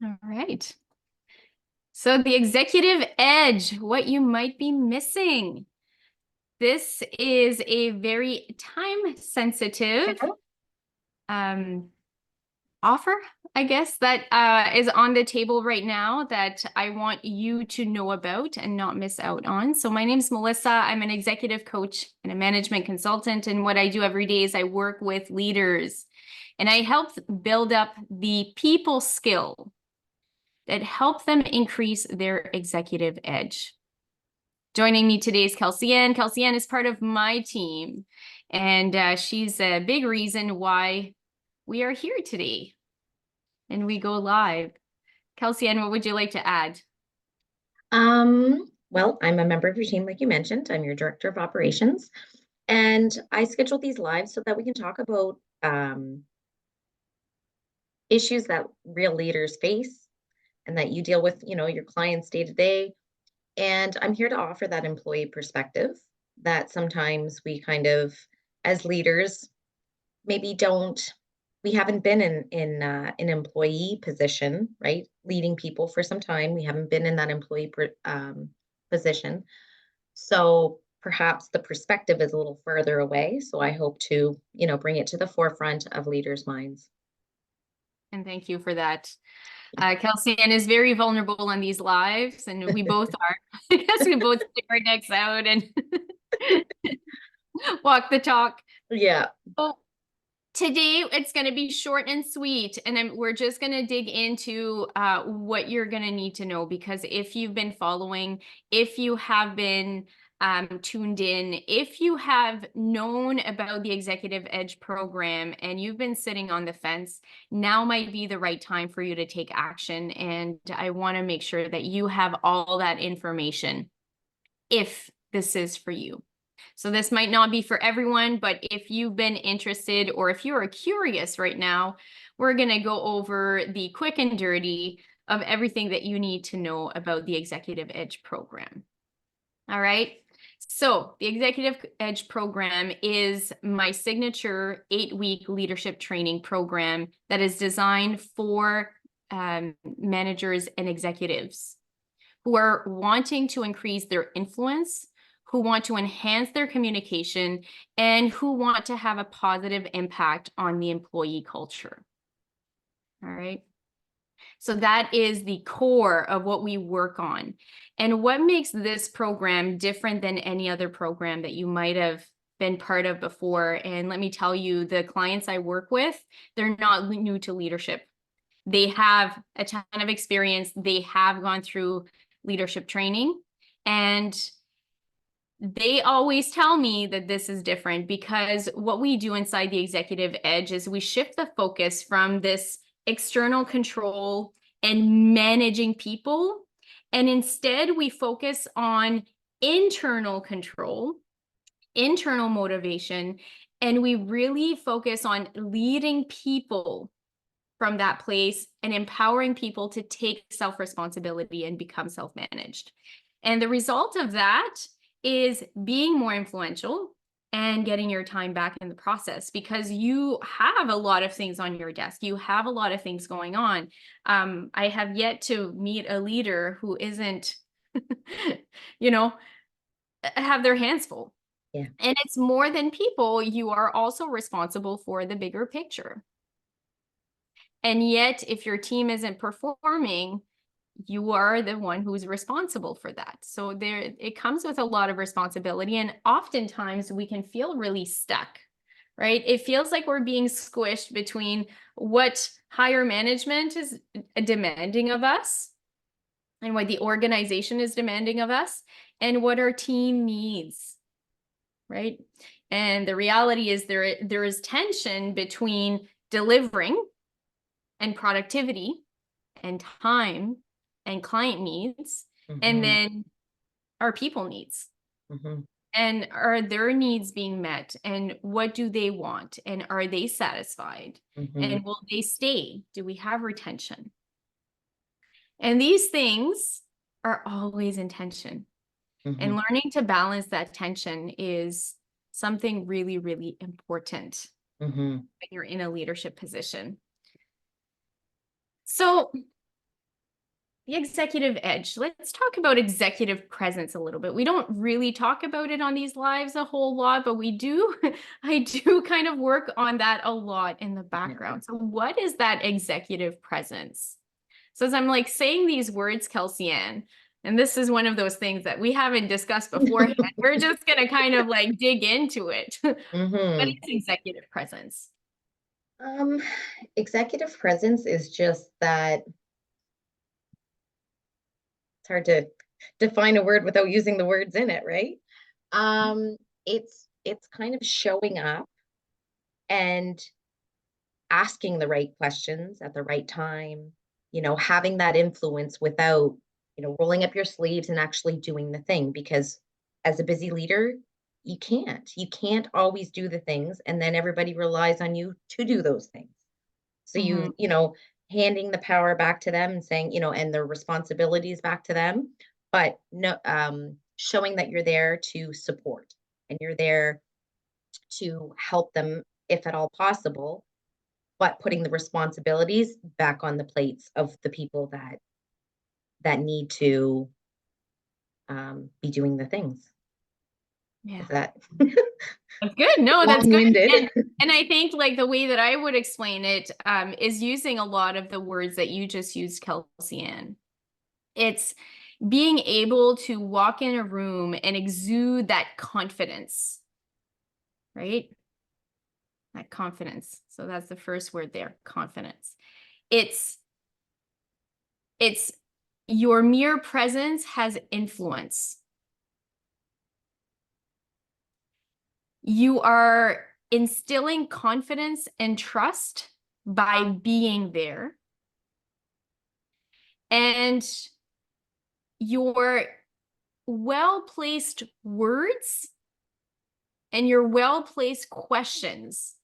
All right. So the executive edge, what you might be missing. This is a very time sensitive offer, I guess, that is on the table right now that I want you to know about and not miss out on. So my name is Melissa. I'm an executive coach and a management consultant. And what I do every day is I work with leaders and I help build up the people skill that help them increase their executive edge. Joining me today is Kelsey Ann. Kelsey Ann is part of my team, and she's a big reason why we are here today and we go live. Kelsey Ann, what would you like to add? Well, I'm a member of your team, like you mentioned. I'm your director of operations, and I scheduled these lives so that we can talk about issues that real leaders face and that you deal with, your clients day to day. And I'm here to offer that employee perspective that sometimes we kind of, as leaders, maybe don't. We haven't been in an employee position, right? Leading people for some time. We haven't been in that position. So perhaps the perspective is a little further away. So I hope to, bring it to the forefront of leaders' minds. And thank you for that. Kelsey Ann is very vulnerable on these lives, and we both are. I guess we both stick our necks out and walk the talk. Yeah. Well, today it's going to be short and sweet, and we're just going to dig into what you're going to need to know, because if you've been following, if you have been tuned in, if you have known about the Executive Edge program and you've been sitting on the fence, now might be the right time for you to take action. And I want to make sure that you have all that information if this is for you. So this might not be for everyone, but if you've been interested or if you are curious right now, we're going to go over the quick and dirty of everything that you need to know about the Executive Edge program. All right. So the Executive Edge program is my signature 8-week leadership training program that is designed for managers and executives who are wanting to increase their influence, who want to enhance their communication, and who want to have a positive impact on the employee culture. All right. So that is the core of what we work on. And what makes this program different than any other program that you might have been part of before? And let me tell you, the clients I work with, they're not new to leadership. They have a ton of experience. They have gone through leadership training, and they always tell me that this is different, because what we do inside the Executive Edge is we shift the focus from this external control and managing people, and instead we focus on internal control, internal motivation, and we really focus on leading people from that place and empowering people to take self-responsibility and become self-managed. And the result of that is being more influential and getting your time back in the process, because you have a lot of things on your desk. You have a lot of things going on. I have yet to meet a leader who isn't, have their hands full. Yeah. And it's more than people. You are also responsible for the bigger picture. And yet, if your team isn't performing, you are the one who's responsible for that. So it comes with a lot of responsibility. And oftentimes we can feel really stuck, right? It feels like we're being squished between what higher management is demanding of us and what the organization is demanding of us and what our team needs, right? And the reality is there is tension between delivering and productivity and time and client needs, and then our people needs. And are their needs being met? And what do they want? And are they satisfied? And will they stay? Do we have retention? And these things are always in tension. And learning to balance that tension is something really, really important when you're in a leadership position. So The executive edge. Let's talk about executive presence a little bit. We don't really talk about it on these lives a whole lot, but we do. I do kind of work on that a lot in the background. So, what is that executive presence? So, as I'm like saying these words, Kelsey Ann, and this is one of those things that we haven't discussed beforehand. We're just going to kind of like dig into it. What is Hmm. executive presence? Um, Executive presence is just that it's hard to define a word without using the words in it, right? It's kind of showing up and asking the right questions at the right time, having that influence without, rolling up your sleeves and actually doing the thing. Because as a busy leader, you can't always do the things, and then everybody relies on you to do those things. So Mhm. handing the power back to them and saying, and their responsibilities back to them, but no, showing that you're there to support and you're there to help them if at all possible, but putting the responsibilities back on the plates of the people that need to be doing the things. Yeah. Is that That's good. No, that's good. long-winded? And I think like the way that I would explain it is using a lot of the words that you just used, Kelsey Ann. It's being able to walk in a room and exude that confidence, right? That confidence. So that's the first word there, confidence. It's it's your mere presence has influence. You are instilling confidence and trust by being there. And your well-placed words and your well-placed questions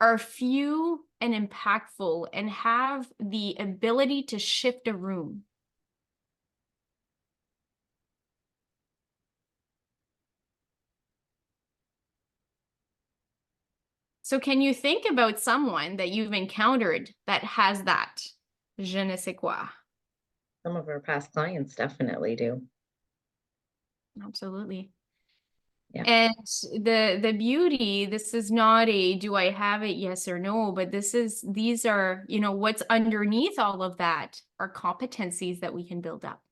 are few and impactful and have the ability to shift a room. So can you think about someone that you've encountered that has that je ne sais quoi? Some of our past clients definitely do. Absolutely. Yeah. And the beauty, this is not a do I have it, yes or no, but these are, what's underneath all of that are competencies that we can build up.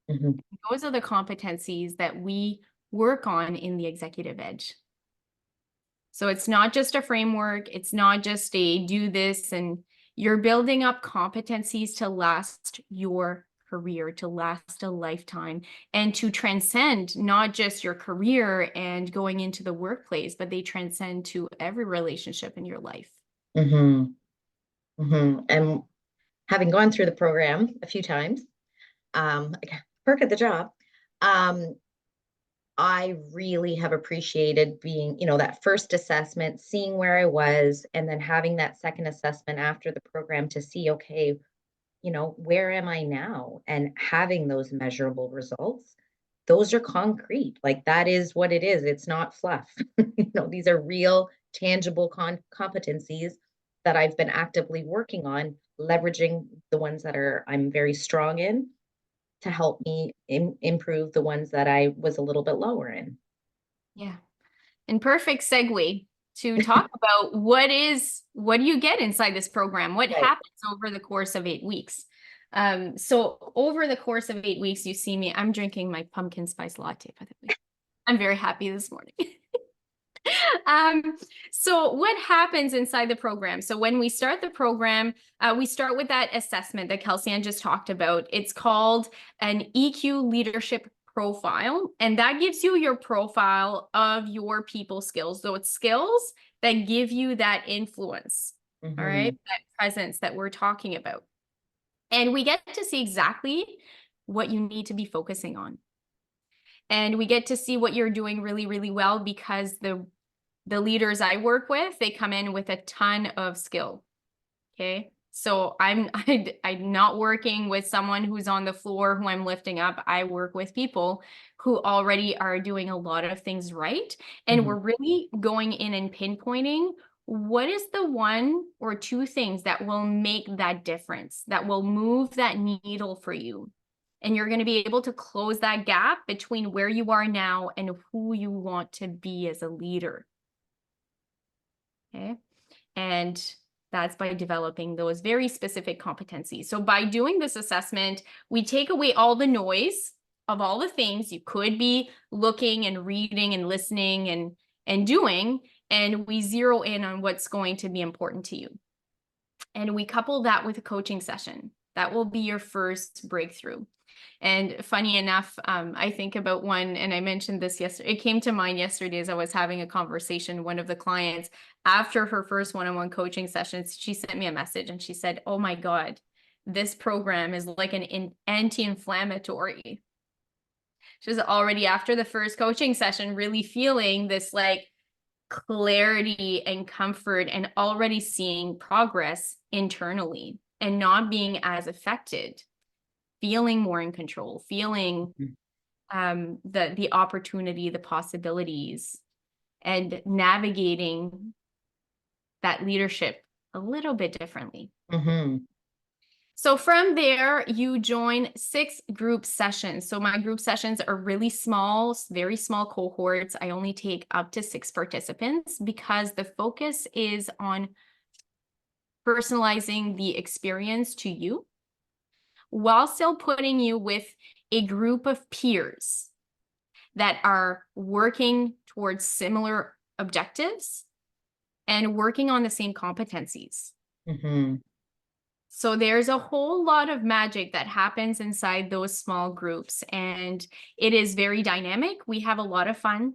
Hmm. Those are the competencies that we work on in the executive edge. So it's not just a framework, it's not just a do this, and you're building up competencies to last your career, to last a lifetime, and to transcend not just your career and going into the workplace, but they transcend to every relationship in your life. Hmm. And having gone through the program a few times, I got perk at the job. Um, I really have appreciated being, that first assessment, seeing where I was, and then having that second assessment after the program to see, okay, where am I now? And having those measurable results, those are concrete. Like that is what it is. It's not fluff. These are real, tangible competencies that I've been actively working on, leveraging the ones that I'm very strong in to help me improve the ones that I was a little bit lower in. Yeah. And perfect segue to talk about what do you get inside this program? What Right. happens over the course of 8 weeks? So over the course of 8 weeks, you see me, I'm drinking my pumpkin spice latte, by the way. I'm very happy this morning. Um, so what happens inside the program? So when we start the program, we start with that assessment that Kelsey Ann just talked about. It's called an EQ leadership profile, and that gives you your profile of your people skills. So it's skills that give you that influence, all right, Hmm. that presence that we're talking about. And we get to see exactly what you need to be focusing on. And we get to see what you're doing really, really well because the leaders I work with, they come in with a ton of skill. Okay. So I'm not working with someone who's on the floor who I'm lifting up. I work with people who already are doing a lot of things right. And Hmm. we're really going in and pinpointing what is the one or two things that will make that difference, that will move that needle for you? And you're going to be able to close that gap between where you are now and who you want to be as a leader. Okay. And that's by developing those very specific competencies. So by doing this assessment, we take away all the noise of all the things you could be looking and reading and listening and doing, and we zero in on what's going to be important to you. And we couple that with a coaching session. That will be your first breakthrough. And funny enough, I think about one, and I mentioned this yesterday. It came to mind yesterday as I was having a conversation. One of the clients, after her first one-on-one coaching sessions, she sent me a message and she said, "Oh my God, this program is like an anti-inflammatory." She was already after the first coaching session, really feeling this like clarity and comfort and already seeing progress internally and not being as affected, feeling more in control, feeling the opportunity, the possibilities, and navigating that leadership a little bit differently. Mm-hmm. So from there, you join 6 group sessions. So my group sessions are really small, very small cohorts. I only take up to 6 participants because the focus is on personalizing the experience to you while still putting you with a group of peers that are working towards similar objectives and working on the same competencies. Mm-hmm. So there's a whole lot of magic that happens inside those small groups, and it is very dynamic. We have a lot of fun.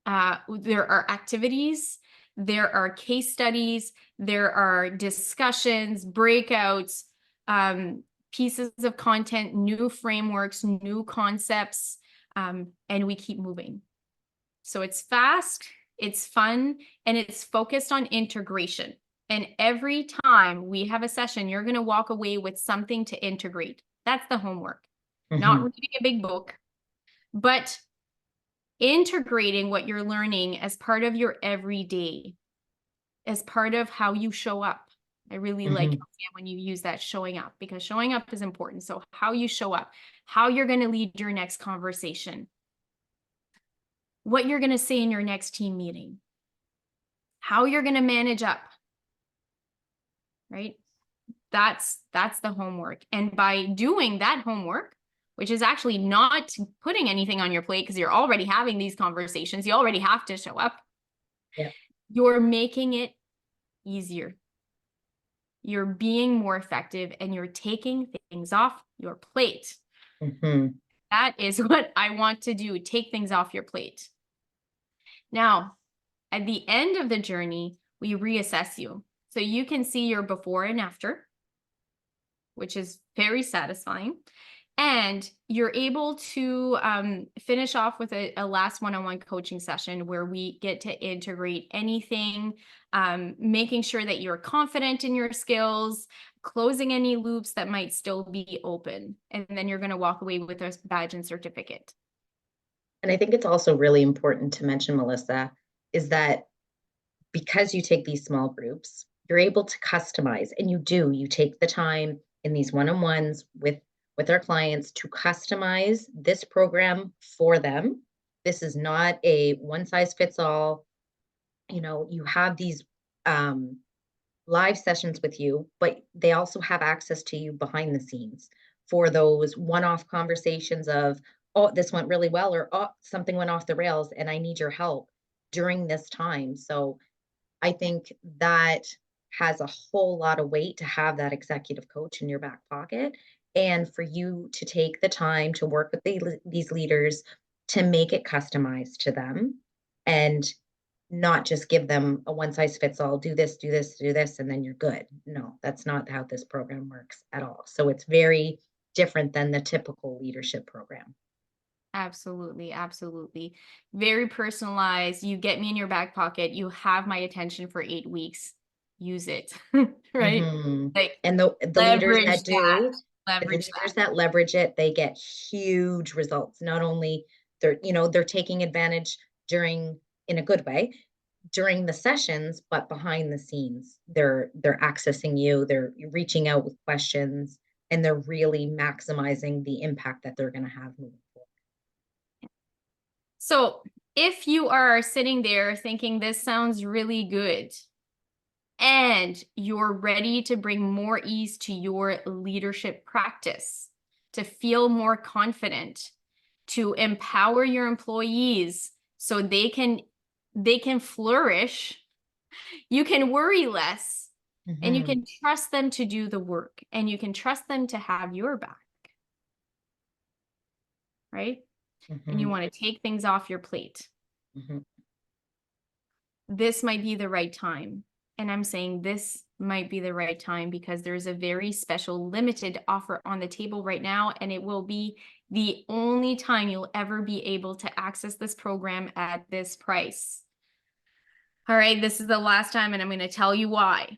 There are activities, there are case studies, there are discussions, breakouts, pieces of content, new frameworks, new concepts, and we keep moving. So it's fast, it's fun, and it's focused on integration. And every time we have a session, you're going to walk away with something to integrate. That's the homework. Not reading a big book, but integrating what you're learning as part of your everyday, as part of how you show up. I really like when you use that showing up, because showing up is important. So how you show up, how you're going to lead your next conversation, what you're going to say in your next team meeting, how you're going to manage up, right? That's the homework. And by doing that homework, which is actually not putting anything on your plate because you're already having these conversations, you already have to show up. Yeah. You're making it easier. You're being more effective and you're taking things off your plate. That is what I want to do. Take things off your plate. Now, at the end of the journey, we reassess you. So you can see your before and after, which is very satisfying. And you're able to finish off with a last one-on-one coaching session where we get to integrate anything, making sure that you're confident in your skills, closing any loops that might still be open. And then you're going to walk away with a badge and certificate. And I think it's also really important to mention, Melissa, is that because you take these small groups, you're able to customize, and you take the time in these one-on-ones with our clients to customize this program for them. This is not a one size fits all. You have these live sessions with you, but they also have access to you behind the scenes for those one-off conversations of, oh, this went really well, or oh, something went off the rails and I need your help during this time. So I think that has a whole lot of weight to have that executive coach in your back pocket, and for you to take the time to work with these leaders to make it customized to them, and not just give them a one size fits all, do this, do this, do this, and then you're good. No, that's not how this program works at all. So it's very different than the typical leadership program. Absolutely, absolutely. Very personalized. You get me in your back pocket. You have my attention for 8 weeks. Use it, right? Like And the leaders leverage that do, that, the leverage leaders that. that leverage it, they get huge results. Not only they're taking advantage during, in a good way, during the sessions, but behind the scenes, they're accessing you, they're reaching out with questions, and they're really maximizing the impact that they're going to have moving forward. So if you are sitting there thinking this sounds really good and you're ready to bring more ease to your leadership practice, to feel more confident, to empower your employees so they can flourish, you can worry less and you Mhm, can trust them to do the work and you can trust them to have your back, right? And you mhm, want to take things off your plate. mhm. This might be the right time. And I'm saying this might be the right time because there's a very special limited offer on the table right now, and it will be the only time you'll ever be able to access this program at this price. All right, this is the last time, and I'm going to tell you why.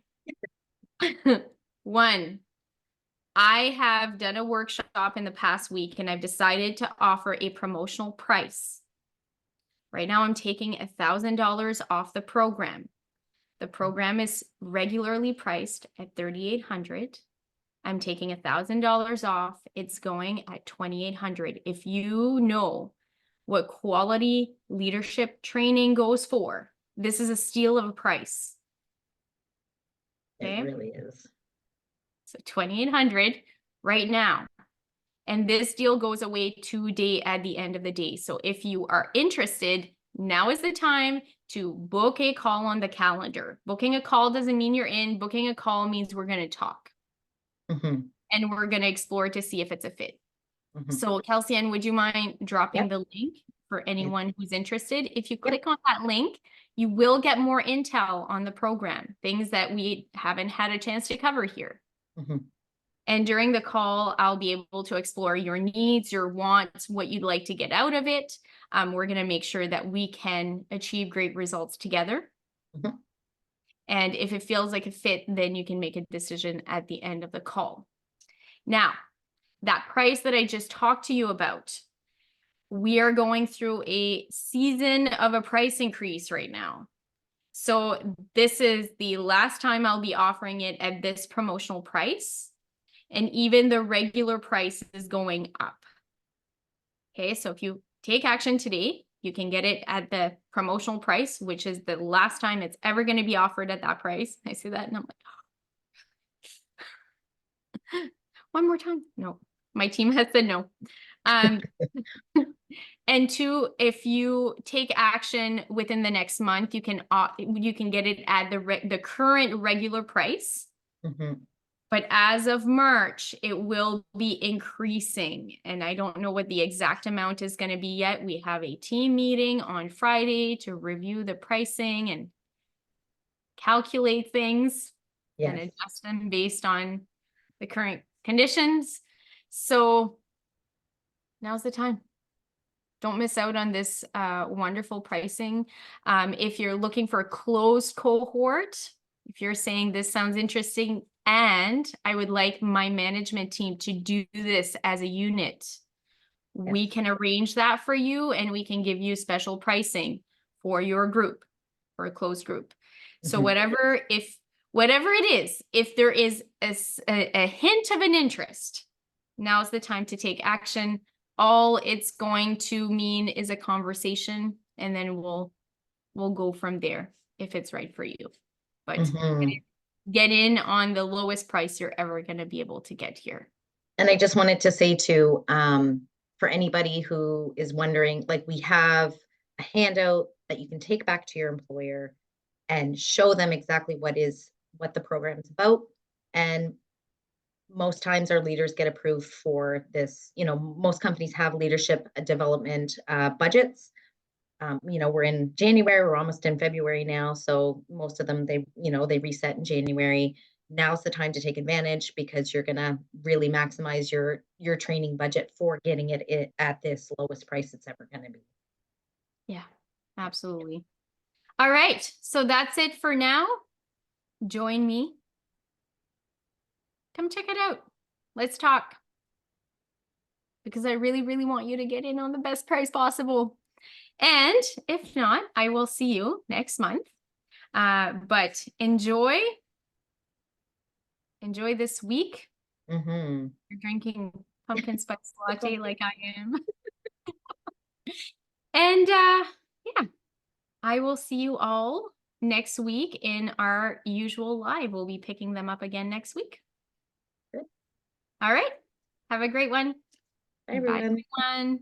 One, I have done a workshop in the past week and I've decided to offer a promotional price. Right now, I'm taking $1,000 off the program. The program is regularly priced at $3,800. I'm taking $1,000 off. It's going at $2,800. If you know what quality leadership training goes for, this is a steal of a price. It Okay, really is. so 2,800 right now. And this deal goes away today at the end of the day. So if you are interested, now is the time to book a call on the calendar. Booking a call doesn't mean you're in. Booking a call means we're going to talk Mhm, and we're going to explore to see if it's a fit. mhm. So Kelsey Ann, would you mind dropping Yep. the link for It, anyone who's interested? If you yep. click on that link, you will get more intel on the program, things that we haven't had a chance to cover here. Mhm, And during the call, I'll be able to explore your needs, your wants, what you'd like to get out of it. We're going to make sure that we can achieve great results together. mhm. And if it feels like a fit, then you can make a decision at the end of the call. Now, that price that I just talked to you about, we are going through a season of a price increase right now. So this is the last time I'll be offering it at this promotional price. And even the regular price is going up. Okay, so if you take action today, you can get it at the promotional price, which is the last time it's ever going to be offered at that price. I see that and I'm like, one more time. No, my team has said no. Um, and two, if you take action within the next month, you can get it at the current regular price. Mhm. But as of March, it will be increasing. And I don't know what the exact amount is going to be yet. We have a team meeting on Friday to review the pricing and calculate things and Yes. adjust them based on the current conditions. So now's the time. Don't miss out on this wonderful pricing. If you're looking for a closed cohort, if you're saying this sounds interesting and I would like my management team to do this as a unit, we Yes. can arrange that for you and we can give you special pricing for your group, for a closed group. So Mhm, whatever it is, if there is a hint of an interest, now's the time to take action. All it's going to mean is a conversation, and then we'll go from there if it's right for you. But mhm. get in on the lowest price you're ever going to be able to get here. And I just wanted to say too, for anybody who is wondering, like we have a handout that you can take back to your employer and show them exactly what the program is about. And most times our leaders get approved for this. Most companies have leadership development budgets. We're in January, we're almost in February now. So most of them, they reset in January. Now's the time to take advantage because you're gonna really maximize your training budget for getting it at this lowest price it's ever gonna be. Yeah, absolutely. All right. So that's it for now. Join me. Come check it out. Let's talk. Because I really, really want you to get in on the best price possible. And if not, I will see you next month. But enjoy this week. Hmm. You're drinking pumpkin spice latte like I am. And yeah, I will see you all next week in our usual live. We'll be picking them up again next week. Good. All right. Have a great one. Bye, Bye, everyone. everyone.